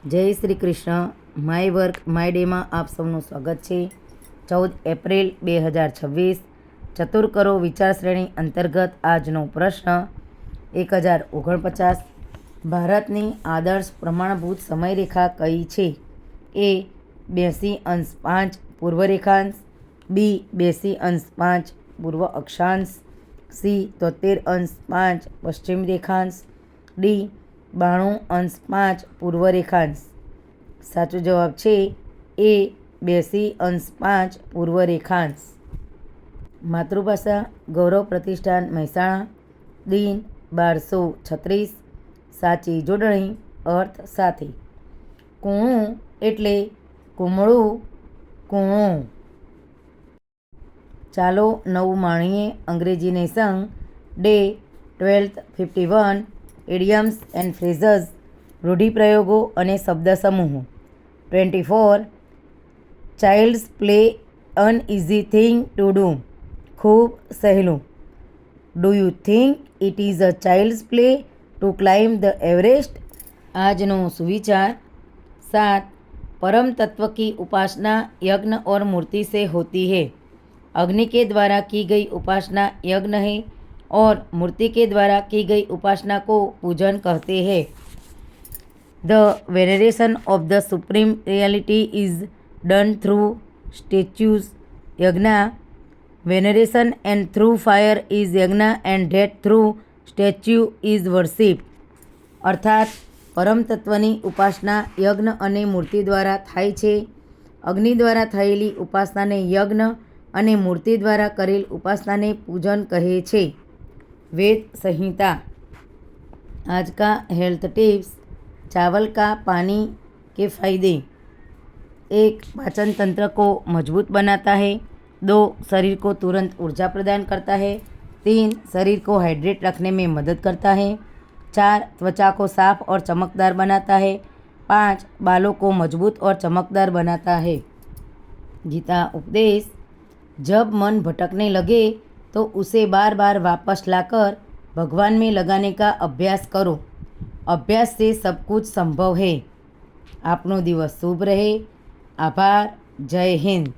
જય Shri Krishna. My work my ડેમાં આપ સૌનું સ્વાગત છે. 14 એપ્રિલ 2026 ચતુર કરો વિચાર શ્રેણી અંતર્ગત આજનો પ્રશ્ન 1049. ભારતની આદર્શ પ્રમાણભૂત સમયરેખા કઈ છે? એ 82°5 પૂર્વ રેખાંશ, બી 82°5 પૂર્વ અક્ષાંશ, સી 73°5 પશ્ચિમ રેખાંશ, ડી 92°5 પૂર્વ રેખાંશ. સાચો જવાબ છે એ 82°5 પૂર્વ રેખાંશ. માતૃભાષા ગૌરવ પ્રતિષ્ઠાન મહેસાણા. દિન 1236. સાચી જોડણી અર્થ સાથે. કૂણું એટલે કુમળું, કૂણું. ચાલો નવું માણીએ અંગ્રેજીને સંગ. ડે 1251. ઇડિયમ્સ એન્ડ ફ્રેઝસ રૂઢિપ્રયોગો અને શબ્દ સમૂહો. 24. Childs play uneasy thing to do. ખૂબ સહેલું. Do you think it is a childs play to climb the Everest? આજનો સુવિચાર. 7. परम तत्व की उपासना यज्ञ और मूर्ति से होती है. अग्नि के द्वारा की गई उपासना यज्ञ है और मूर्ति के द्वारा की गई उपासना को पूजन कहते हैं. The veneration of the supreme reality is done through statues. Yajna. Veneration and through fire is yajna and death through statue is worship. अर्थात परम तत्वनी उपासना यज्ञ अने मूर्ति द्वारा थाय छे. अग्नि द्वारा थयेली उपासनाने यज्ञ अने मूर्ति द्वारा करेल उपासनाने पूजन कहे छे. वेद संहिता. आज का हेल्थ टिप्स. चावल का पानी के फायदे. 1. पाचन तंत्र को मजबूत बनाता है. 2. शरीर को तुरंत ऊर्जा प्रदान करता है. 3. शरीर को हाइड्रेट रखने में मदद करता है. 4. त्वचा को साफ और चमकदार बनाता है. 5. बालों को मजबूत और चमकदार बनाता है. गीता उपदेश. जब मन भटकने लगे तो उसे बार बार वापस लाकर भगवान में लगाने का अभ्यास करो. अभ्यास से सब कुछ संभव है. आपनो दिवस शुभ रहे. आभार. जय हिंद.